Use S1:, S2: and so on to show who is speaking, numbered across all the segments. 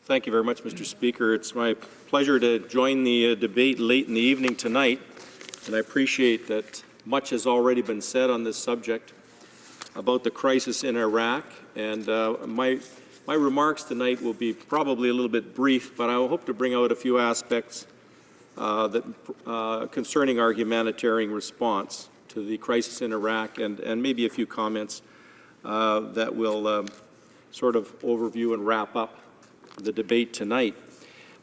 S1: Thank you very much, Mr. Speaker. It's my pleasure to join the debate late in the evening tonight, and I appreciate that much has already been said on this subject about the crisis in Iraq, and my remarks tonight will be probably a little bit brief, but I will hope to bring out a few aspects concerning our humanitarian response to the crisis in Iraq, and maybe a few comments that will sort of overview and wrap up the debate tonight.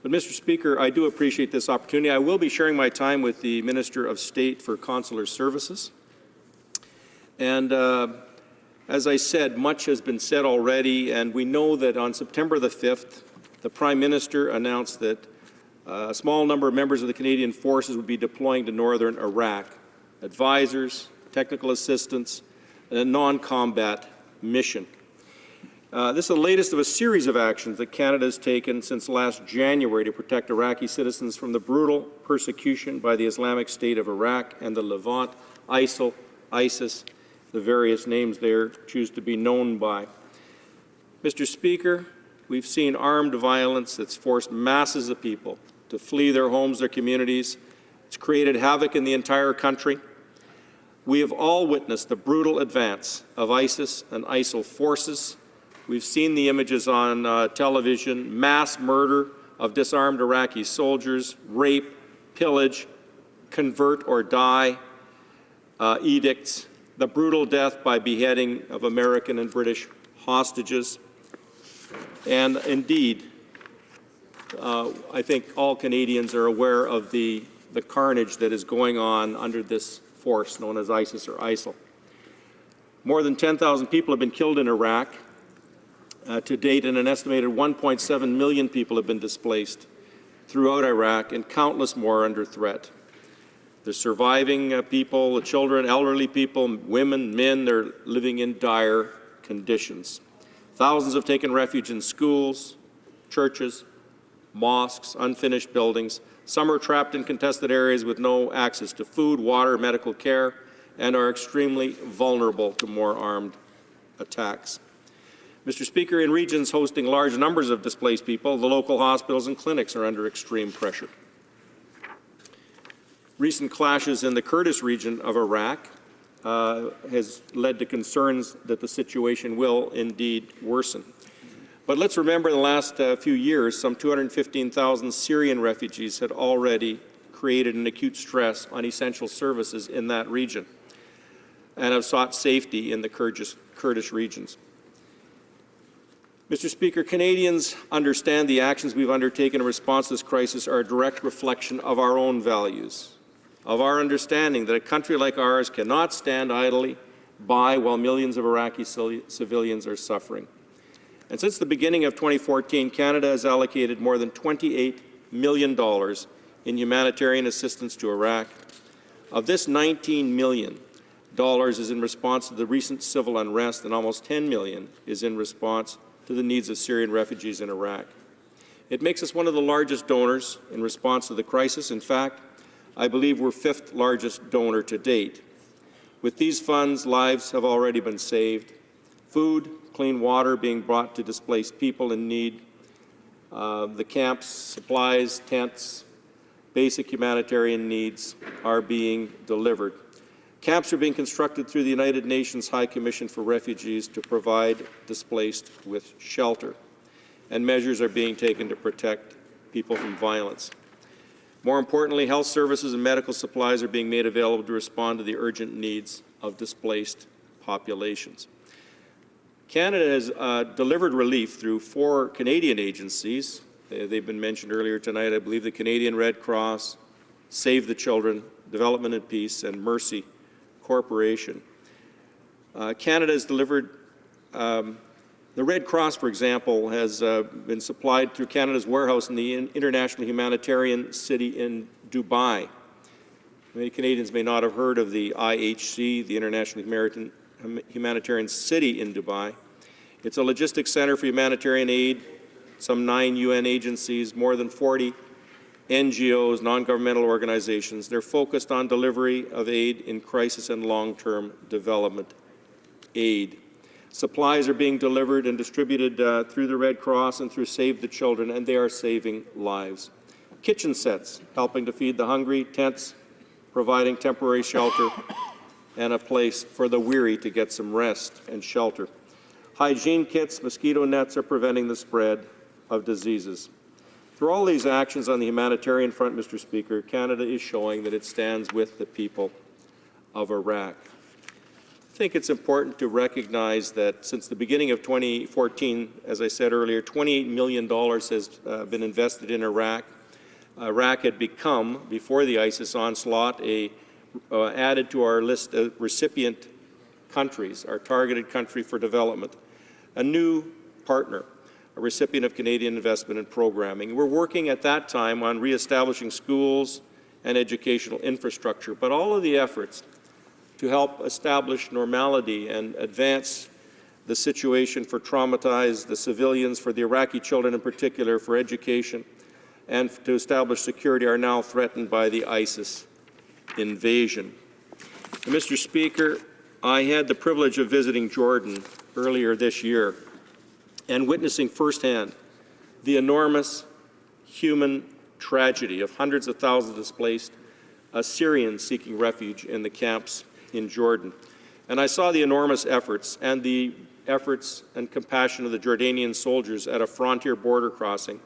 S1: But, Mr. Speaker, I do appreciate this opportunity. I will be sharing my time with the Minister of State for Consular Services. And as I said, much has been said already, and we know that on September the 5th, the Prime Minister announced that a small number of members of the Canadian forces would be deploying to northern Iraq, advisors, technical assistance, and a non-combat mission. This is the latest of a series of actions that Canada has taken since last January to protect Iraqi citizens from the brutal persecution by the Islamic State of Iraq and the Levant, ISIL, ISIS, the various names they choose to be known by. Mr. Speaker, we've seen armed violence that's forced masses of people to flee their homes, their communities. It's created havoc in the entire country. We have all witnessed the brutal advance of ISIS and ISIL forces. We've seen the images on television, mass murder of disarmed Iraqi soldiers, rape, pillage, convert or die edicts, the brutal death by beheading of American and British hostages. And indeed, I think all Canadians are aware of the carnage that is going on under this force known as ISIS or ISIL. More than 10,000 people have been killed in Iraq. To date, and an estimated 1.7 million people have been displaced throughout Iraq, and countless more are under threat. The surviving people, the children, elderly people, women, men, they're living in dire conditions. Thousands have taken refuge in schools, churches, mosques, unfinished buildings. Some are trapped in contested areas with no access to food, water, medical care, and are extremely vulnerable to more armed attacks. Mr. Speaker, in regions hosting large numbers of displaced people, the local hospitals and clinics are under extreme pressure. Recent clashes in the Kurdish region of Iraq has led to concerns that the situation will indeed worsen. But let's remember in the last few years, some 215,000 Syrian refugees had already created an acute stress on essential services in that region and have sought safety in the Kurdish regions. Mr. Speaker, Canadians understand the actions we've undertaken in response to this crisis are a direct reflection of our own values, of our understanding that a country like ours cannot stand idly by while millions of Iraqi civilians are suffering. And since the beginning of 2014, Canada has allocated more than $28 million in humanitarian assistance to Iraq. Of this, $19 million is in response to the recent civil unrest, and almost $10 million is in response to the needs of Syrian refugees in Iraq. It makes us one of the largest donors in response to the crisis. In fact, I believe we're fifth largest donor to date. With these funds, lives have already been saved, food, clean water being brought to displaced people in need, the camps, supplies, tents, basic humanitarian needs are being delivered. Camps are being constructed through the United Nations High Commission for Refugees to provide displaced with shelter, and measures are being taken to protect people from violence. More importantly, health services and medical supplies are being made available to respond to the urgent needs of displaced populations. Canada has delivered relief through 4 Canadian agencies. They've been mentioned earlier tonight. I believe the Canadian Red Cross, Save the Children, Development and Peace, and Mercy Corporation. Canada has delivered, the Red Cross, for example, has been supplied through Canada's warehouse in the International Humanitarian City in Dubai. Many Canadians may not have heard of the IHC, the International Humanitarian City in Dubai. It's a logistics center for humanitarian aid, some 9 UN agencies, more than 40 NGOs, non-governmental organizations. They're focused on delivery of aid in crisis and long-term development aid. Supplies are being delivered and distributed through the Red Cross and through Save the Children, and they are saving lives. Kitchen sets, helping to feed the hungry, tents, providing temporary shelter, and a place for the weary to get some rest and shelter. Hygiene kits, mosquito nets are preventing the spread of diseases. Through all these actions on the humanitarian front, Mr. Speaker, Canada is showing that it stands with the people of Iraq. I think it's important to recognize that since the beginning of 2014, as I said earlier, $28 million has been invested in Iraq. Iraq had become, before the ISIS onslaught, added to our list of recipient countries, our targeted country for development, a new partner, a recipient of Canadian investment and programming. We're working at that time on reestablishing schools and educational infrastructure, but all of the efforts to help establish normality and advance the situation for traumatized the civilians, for the Iraqi children in particular, for education, and to establish security are now threatened by the ISIS invasion. And Mr. Speaker, I had the privilege of visiting Jordan earlier this year and witnessing firsthand the enormous human tragedy of hundreds of thousands of displaced Syrians seeking refuge in the camps in Jordan. And I saw the enormous efforts and compassion of the Jordanian soldiers at a frontier border crossing,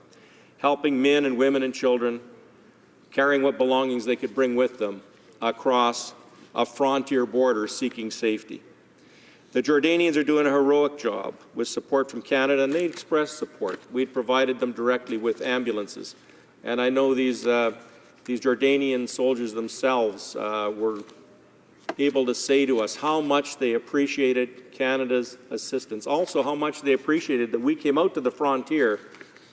S1: helping men and women and children, carrying what belongings they could bring with them across a frontier border seeking safety. The Jordanians are doing a heroic job with support from Canada, and they expressed support. We had provided them directly with ambulances. And I know these Jordanian soldiers themselves were able to say to us how much they appreciated Canada's assistance. Also, how much they appreciated that we came out to the frontier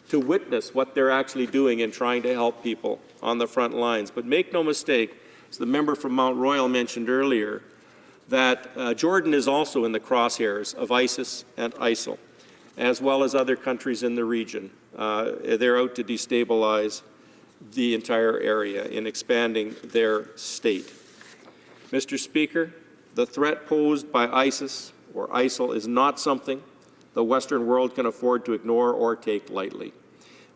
S1: to witness what they're actually doing in trying to help people on the front lines. But make no mistake, as the member from Mount Royal mentioned earlier, that Jordan is also in the crosshairs of ISIS and ISIL, as well as other countries in the region. They're out to destabilize the entire area in expanding their state. Mr. Speaker, the threat posed by ISIS or ISIL is not something the Western world can afford to ignore or take lightly.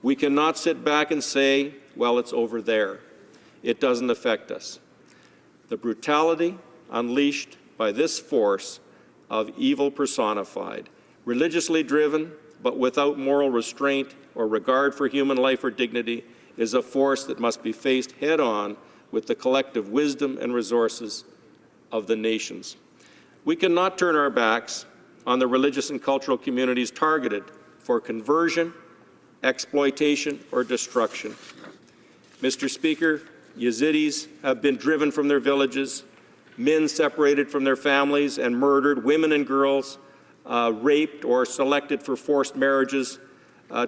S1: We cannot sit back and say, well, it's over there. It doesn't affect us. The brutality unleashed by this force of evil personified, religiously driven, but without moral restraint or regard for human life or dignity, is a force that must be faced head-on with the collective wisdom and resources of the nations. We cannot turn our backs on the religious and cultural communities targeted for conversion, exploitation, or destruction. Mr. Speaker, Yazidis have been driven from their villages, men separated from their families and murdered, women and girls raped or selected for forced marriages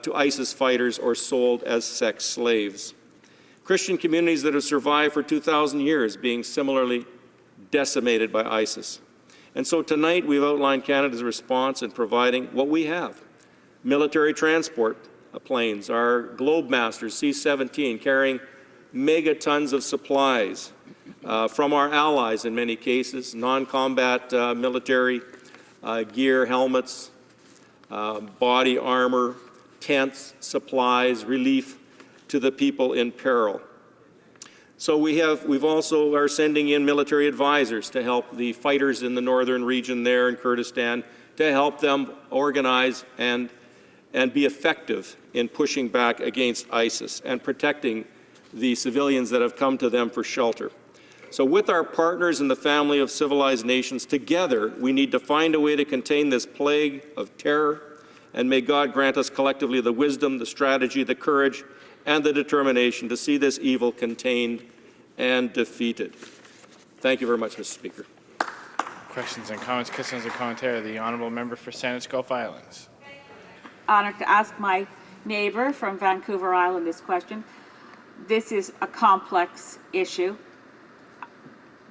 S1: to ISIS fighters or sold as sex slaves. Christian communities that have survived for 2,000 years being similarly decimated by ISIS. And so tonight we've outlined Canada's response in providing what we have. Military transport planes, our Globemasters C-17 carrying megatons of supplies from our allies in many cases, non-combat military gear, helmets, body armor, tents, supplies, relief to the people in peril. So we've also are sending in military advisors to help the fighters in the northern region there in Kurdistan, to help them organize and be effective in pushing back against ISIS and protecting the civilians that have come to them for shelter. So with our partners in the family of civilized nations, together we need to find a way to contain this plague of terror, and may God grant us collectively the wisdom, the strategy, the courage, and the determination to see this evil contained and defeated. Thank you very much, Mr. Speaker.
S2: Questions and comments. Questions and commentary. The honourable member for Saanich Gulf Islands.
S3: Honoured to ask my neighbour from Vancouver Island this question. This is a complex issue.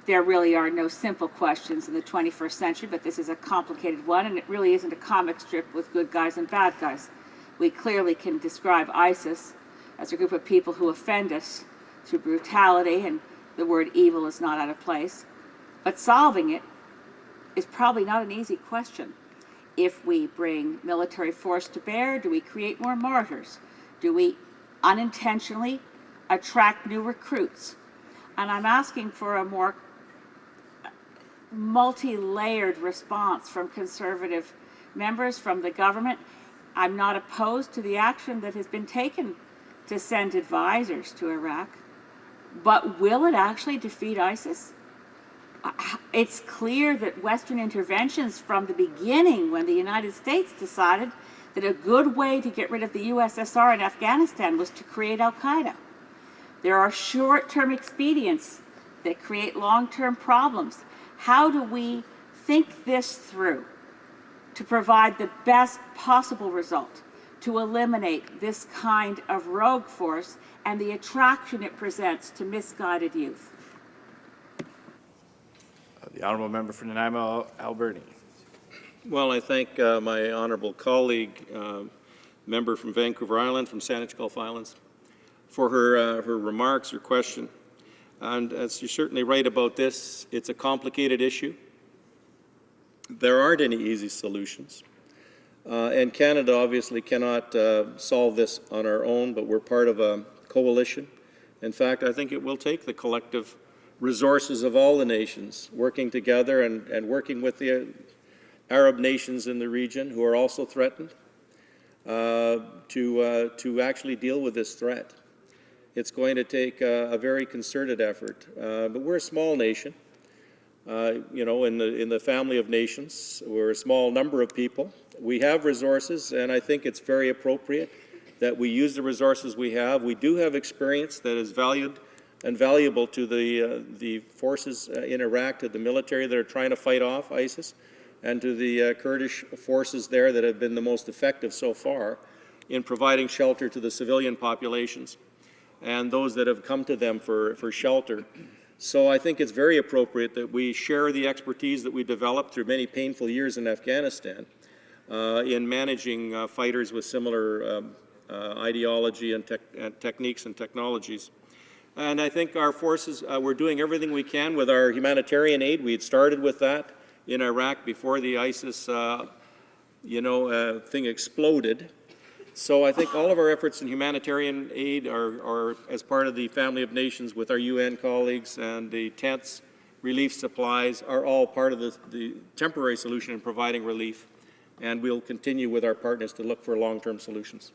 S3: There really are no simple questions in the 21st century, but this is a complicated one, and it really isn't a comic strip with good guys and bad guys. We clearly can describe ISIS as a group of people who offend us through brutality, and the word evil is not out of place. But solving it is probably not an easy question. if we bring military force to bear, do we create more martyrs? Do we unintentionally attract new recruits? And I'm asking for a more multi-layered response from Conservative members, from the government. I'm not opposed to the action that has been taken to send advisors to Iraq, but will it actually defeat ISIS? It's clear that Western interventions from the beginning, when the United States decided that a good way to get rid of the USSR in Afghanistan was to create Al-Qaeda. There are short-term expedients that create long-term problems. How do we think this through to provide the best possible result, to eliminate this kind of rogue force and the attraction it presents to misguided youth?
S2: The honourable member for Nanaimo, Alberni.
S1: Well, I thank my honourable colleague, member from Vancouver Island, from Saanich Gulf Islands, for her remarks, her question. And as you're certainly right about this, it's a complicated issue. There aren't any easy solutions. And Canada obviously cannot solve this on our own, but we're part of a coalition. In fact, I think it will take the collective resources of all the nations working together and working with the Arab nations in the region who are also threatened to actually deal with this threat. It's going to take a very concerted effort, but we're a small nation. You know, in the family of nations, we're a small number of people. We have resources, and I think it's very appropriate that we use the resources we have. We do have experience that is valued and valuable to the forces in Iraq, to the military that are trying to fight off ISIS, and to the Kurdish forces there that have been the most effective so far in providing shelter to the civilian populations and those that have come to them for shelter. So I think it's very appropriate that we share the expertise that we developed through many painful years in Afghanistan in managing fighters with similar ideology and techniques and technologies. And I think our forces, we're doing everything we can with our humanitarian aid. We had started with that in Iraq before the ISIS thing exploded. So I think all of our efforts in humanitarian aid are as part of the family of nations with our UN colleagues, and the tents, relief supplies are all part of the temporary solution in providing relief. And we'll continue with our partners to look for long-term solutions.